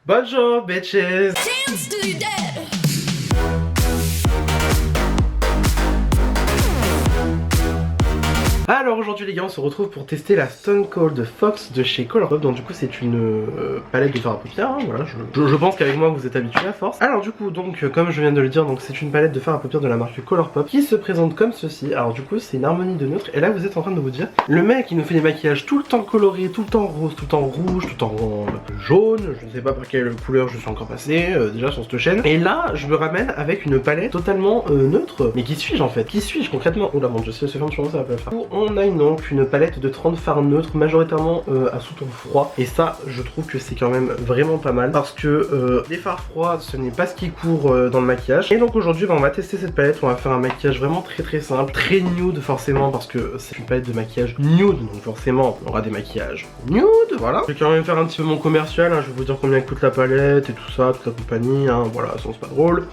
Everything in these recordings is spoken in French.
Bonjour bitches. Dance to your dead. Alors aujourd'hui les gars, on se retrouve pour tester la Stone Cold Fox de chez Colourpop. Donc du coup c'est une palette de fard à paupières, hein, voilà, je pense qu'avec moi vous êtes habitués à force. Alors du coup donc comme je viens de le dire, donc c'est une palette de fard à paupières de la marque Colourpop qui se présente comme ceci. Alors du coup c'est une harmonie de neutre et là vous êtes en train de vous dire, le mec il nous fait des maquillages tout le temps colorés, tout le temps rose, tout le temps rouge, tout le temps jaune, je ne sais pas par quelle couleur je suis encore passé déjà sur cette chaîne. Et là je me ramène avec une palette totalement neutre. Mais qui suis-je en fait? Qui suis-je concrètement? Oula mon dieu, si elle se ferme sur moi ça va pas le faire. On a donc une palette de 30 fards neutres majoritairement à sous-ton froid et ça je trouve que c'est quand même vraiment pas mal parce que les fards froids ce n'est pas ce qui court dans le maquillage. Et donc aujourd'hui on va tester cette palette, on va faire un maquillage vraiment très simple, très nude forcément parce que c'est une palette de maquillage nude donc forcément on aura des maquillages nude, voilà. Je vais quand même faire un petit peu mon commercial, hein, je vais vous dire combien coûte la palette et tout ça, toute la compagnie, hein, voilà, sinon c'est pas drôle.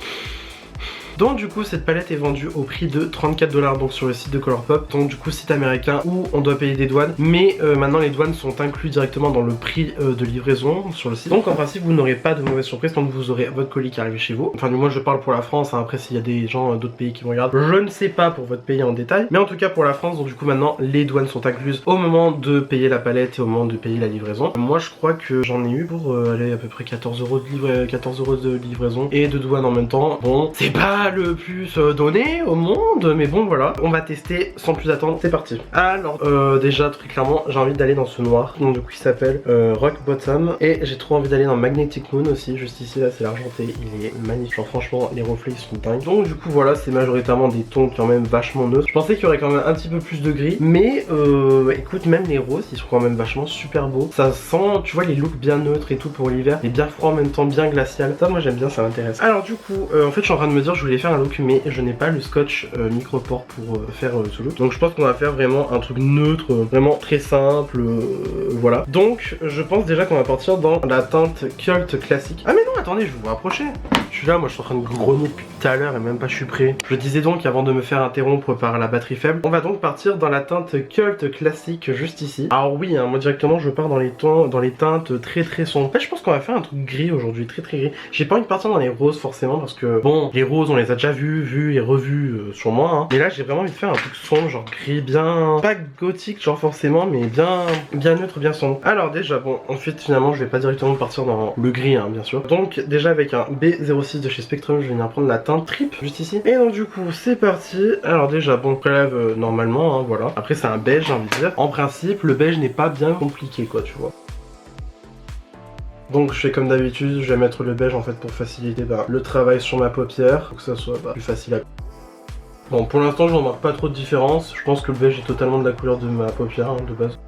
Donc du coup cette palette est vendue au prix de 34$ donc sur le site de Colourpop, donc du coup site américain où on doit payer des douanes, mais maintenant les douanes sont inclus directement dans le prix de livraison sur le site. Donc en principe vous n'aurez pas de mauvaise surprise quand vous aurez votre colis qui arrive chez vous. Enfin du moins je parle pour la France, hein. Après s'il y a des gens d'autres pays qui me regardent, je ne sais pas pour votre pays en détail, mais en tout cas pour la France, donc du coup maintenant les douanes sont incluses au moment de payer la palette et au moment de payer la livraison. Moi je crois que j'en ai eu pour aller à peu près 14€ de livraison et de douane en même temps. Bon, c'est pas le plus donné au monde, mais bon voilà, on va tester sans plus attendre, c'est parti. Alors déjà très clairement j'ai envie d'aller dans ce noir, donc du coup il s'appelle Rock Bottom, et j'ai trop envie d'aller dans Magnetic Moon aussi, juste ici là c'est l'argenté, il est magnifique, genre franchement les reflets ils sont dingues. Donc du coup voilà, c'est majoritairement des tons quand même vachement neutres. Je pensais qu'il y aurait quand même un petit peu plus de gris, mais écoute, même les roses ils sont quand même vachement super beaux, ça sent, tu vois, les looks bien neutres et tout pour l'hiver, et bien froid en même temps, bien glacial, ça moi j'aime bien, ça m'intéresse. Alors du coup en fait je suis en train de me dire, je voulais faire un look mais je n'ai pas le scotch micropore pour faire ce look, donc je pense qu'on va faire vraiment un truc neutre, vraiment très simple, voilà. Donc je pense déjà qu'on va partir dans la teinte Cult classique. Ah mais non attendez, je vais vous rapprocher, je suis là, moi je suis en train de grogner depuis tout à l'heure et même pas je suis prêt. Je disais donc avant de me faire interrompre par la batterie faible, on va donc partir dans la teinte Cult classique juste ici. Alors oui hein, moi directement je pars dans les tons, dans les teintes très sombres. En fait je pense qu'on va faire un truc gris aujourd'hui, très gris. J'ai pas envie de partir dans les roses forcément parce que bon, les roses on les a déjà vus et revus sur moi hein. Mais là j'ai vraiment envie de faire un truc sombre, genre gris, bien, pas gothique genre forcément, mais bien neutre, bien sombre. Alors déjà bon, ensuite finalement je vais pas directement partir dans le gris hein, bien sûr. Donc déjà avec un B06 de chez Spectrum je vais venir prendre la teinte Trip juste ici. Et donc du coup c'est parti. Alors déjà bon, prélève normalement hein, voilà. Après c'est un beige j'ai envie de dire. En principe le beige n'est pas bien compliqué quoi, tu vois. Donc je fais comme d'habitude, je vais mettre le beige en fait pour faciliter le travail sur ma paupière, pour que ça soit plus facile à... Bon pour l'instant je remarque pas trop de différence, je pense que le beige est totalement de la couleur de ma paupière hein, de base.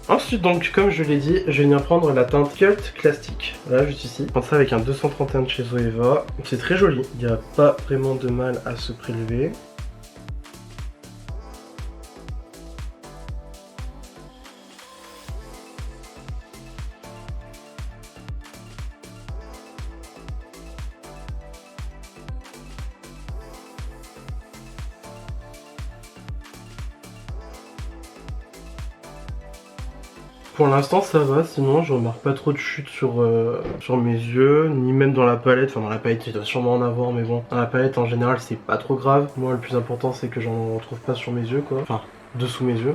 Ensuite donc comme je l'ai dit, je vais venir prendre la teinte Cult classique, là juste ici. Je prends ça avec un 231 de chez Zoeva, c'est très joli, il n'y a pas vraiment de mal à se prélever. Pour l'instant ça va, sinon je remarque pas trop de chute sur mes yeux, ni même dans la palette. Enfin dans la palette il doit sûrement en avoir, mais bon, dans la palette en général c'est pas trop grave. Moi le plus important c'est que j'en retrouve pas sur mes yeux quoi, enfin dessous mes yeux.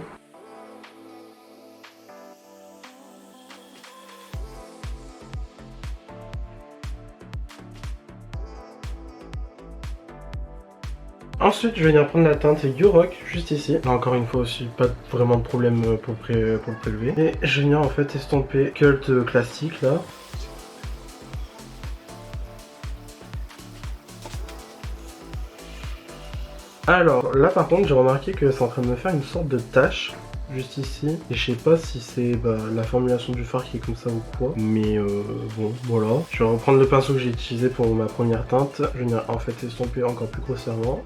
Ensuite je vais venir prendre la teinte You-Rock juste ici. Là, encore une fois aussi pas vraiment de problème pour le prélever. Et je vais venir en fait estomper Cult classique là. Alors là par contre j'ai remarqué que c'est en train de me faire une sorte de tache juste ici, et je sais pas si c'est la formulation du fard qui est comme ça ou quoi, mais bon voilà. Je vais reprendre le pinceau que j'ai utilisé pour ma première teinte, je vais venir en fait estomper encore plus grossièrement.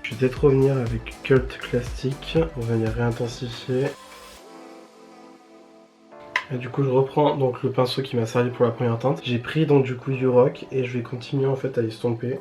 Je vais peut-être revenir avec Cult classique pour venir réintensifier. Et du coup je reprends donc le pinceau qui m'a servi pour la première teinte. J'ai pris donc du coup You-Rock et je vais continuer en fait à estomper.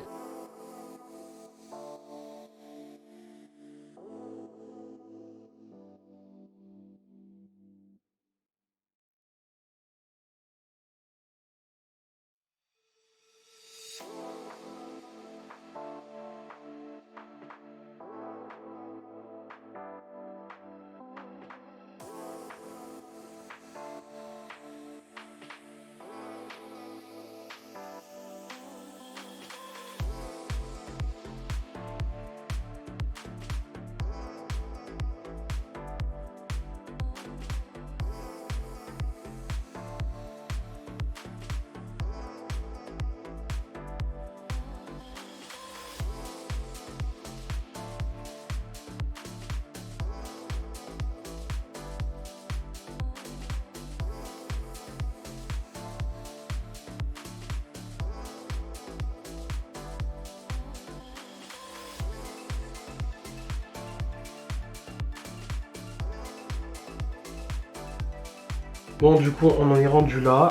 Bon du coup on en est rendu là,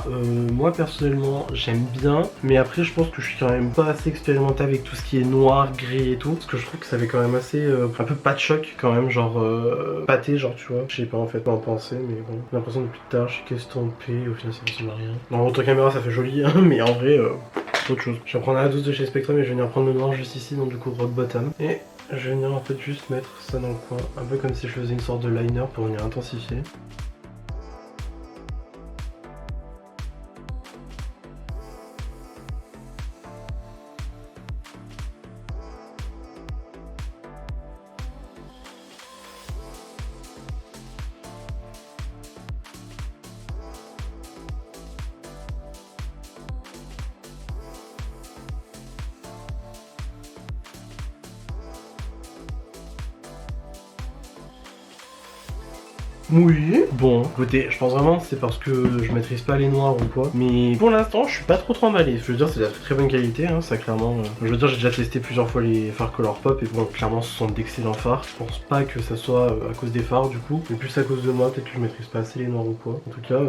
moi personnellement j'aime bien, mais après je pense que je suis quand même pas assez expérimenté avec tout ce qui est noir, gris et tout, parce que je trouve que ça fait quand même assez, un peu pas de choc quand même, genre pâté genre tu vois, je sais pas en fait quoi en penser, mais bon, j'ai l'impression depuis tout à l'heure je suis qu'estampé, au final ça ressemble à rien. Dans votre caméra ça fait joli, hein, mais en vrai, c'est autre chose. Je vais prendre la douce de chez Spectrum et je vais venir prendre le noir juste ici, donc du coup rock bottom, et je vais venir en fait juste mettre ça dans le coin, un peu comme si je faisais une sorte de liner pour venir intensifier. Oui, bon, écoutez, je pense vraiment que c'est parce que je maîtrise pas les noirs ou quoi, mais pour l'instant je suis pas trop emballé. Je veux dire, c'est de la très bonne qualité, hein, ça clairement. Je veux dire, j'ai déjà testé plusieurs fois les phares Colourpop et bon, clairement ce sont d'excellents phares. Je pense pas que ça soit à cause des phares du coup, mais plus à cause de moi, peut-être que je maîtrise pas assez les noirs ou quoi. En tout cas,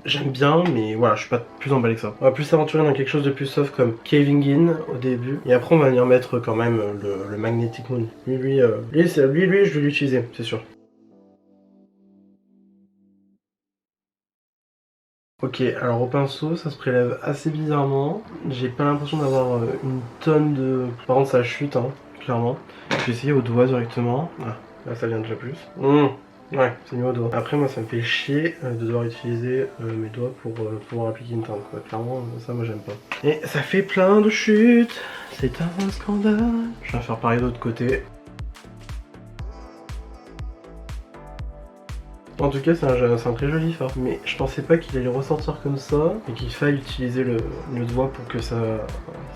j'aime bien, mais voilà, je suis pas plus emballé que ça. On va plus s'aventurer dans quelque chose de plus soft comme Caving In au début, et après on va venir mettre quand même le Magnetic Moon. Lui, je vais l'utiliser, c'est sûr. Ok, alors au pinceau, ça se prélève assez bizarrement. J'ai pas l'impression d'avoir une tonne de... Par contre, ça chute, hein, clairement. Je vais essayer au doigt directement. Ah, là, ça vient déjà plus. Ouais, c'est mieux au doigt. Après, moi, ça me fait chier de devoir utiliser mes doigts pour pouvoir appliquer une teinte, quoi. Clairement, ça, moi, j'aime pas. Et ça fait plein de chutes. C'est un scandale. Je vais faire pareil de l'autre côté. En tout cas, c'est un très joli phare, mais je pensais pas qu'il allait ressortir comme ça et qu'il faille utiliser le doigt pour que ça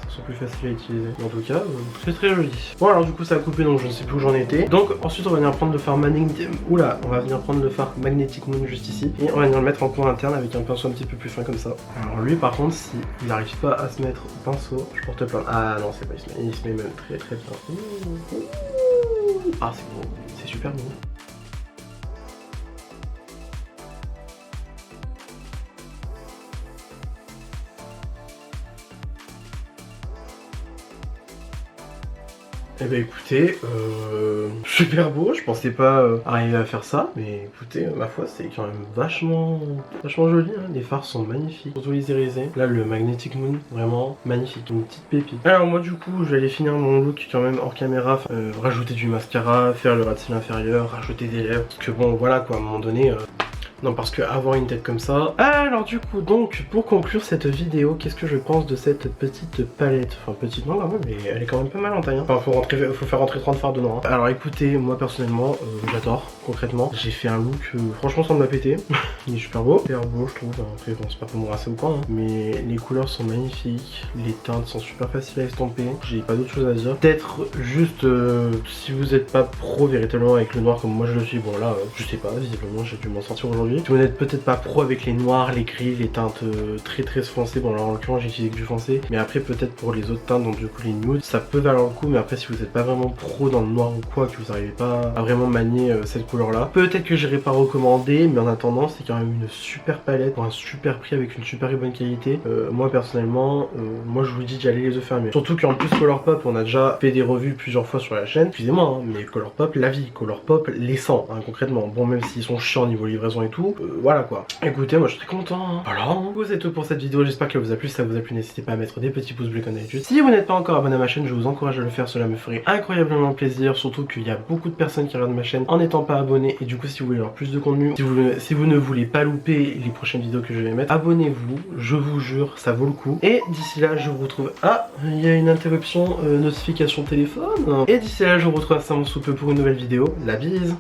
soit plus facile à utiliser. En tout cas, c'est très joli. Bon, alors du coup, ça a coupé, donc je ne sais plus où j'en étais. Donc, ensuite, on va venir prendre le phare on va venir prendre le phare Magnetic Moon juste ici et on va venir le mettre en coin interne avec un pinceau un petit peu plus fin comme ça. Alors, lui, par contre, si il n'arrive pas à se mettre au pinceau, je porte plainte. Ah non, c'est pas, il se met même très très bien. Ah, c'est beau, c'est super beau. Eh ben écoutez, super beau, je pensais pas arriver à faire ça, mais écoutez, ma foi c'est quand même vachement joli, hein. Les phares sont magnifiques, surtout les irisés. Là le Magnetic Moon, vraiment magnifique, une petite pépite. Alors moi du coup je vais aller finir mon look quand même hors caméra, rajouter du mascara, faire le ras de cils inférieur, rajouter des lèvres, parce que bon voilà quoi, à un moment donné... Non, parce que avoir une tête comme ça... Alors du coup, donc, pour conclure cette vidéo, qu'est-ce que je pense de cette petite palette? Enfin, petite, non, mais elle est quand même pas mal en taille, hein. Enfin, faut faire rentrer 30 fards dedans, hein. Alors écoutez, moi personnellement, j'adore, concrètement. J'ai fait un look, franchement, sans me la péter. Il est super beau. Super beau, je trouve. Après, bon, c'est pas pour me rasser ou quoi, hein. Mais les couleurs sont magnifiques. Les teintes sont super faciles à estomper. J'ai pas d'autre chose à dire. Peut-être juste, si vous êtes pas pro véritablement avec le noir comme moi je le suis, bon là, je sais pas, visiblement, j'ai dû m'en sortir aujourd'hui. Si vous n'êtes peut-être pas pro avec les noirs, les gris, les teintes très foncées, bon là en l'occurrence j'ai utilisé que du foncé, mais après peut-être pour les autres teintes, donc du coup les nudes, ça peut valoir le coup, mais après si vous n'êtes pas vraiment pro dans le noir ou quoi, que vous n'arrivez pas à vraiment manier cette couleur là, peut-être que j'irai pas recommander, mais en attendant c'est quand même une super palette pour un super prix avec une super bonne qualité. Moi personnellement, moi je vous dis d'y aller les yeux fermés. Surtout qu'en plus Colourpop, on a déjà fait des revues plusieurs fois sur la chaîne, excusez-moi, hein, mais Colourpop la vie, Colourpop les sent, hein, concrètement. Bon, même s'ils sont chiants au niveau livraison et tout, voilà quoi. Écoutez, moi je suis très content, hein. Voilà, c'est tout pour cette vidéo, j'espère qu'elle vous a plu. Si ça vous a plu, n'hésitez pas à mettre des petits pouces bleus comme d'habitude. Si vous n'êtes pas encore abonné à ma chaîne, je vous encourage à le faire, cela me ferait incroyablement plaisir, surtout qu'il y a beaucoup de personnes qui regardent ma chaîne en n'étant pas abonnés, et du coup si vous voulez avoir plus de contenu, si vous ne voulez pas louper les prochaines vidéos que je vais mettre, abonnez-vous, je vous jure, ça vaut le coup. Et d'ici là, je vous retrouve... Ah, il y a une interruption, notification téléphone. Et d'ici là, je vous retrouve incessamment sous peu pour une nouvelle vidéo. La bise!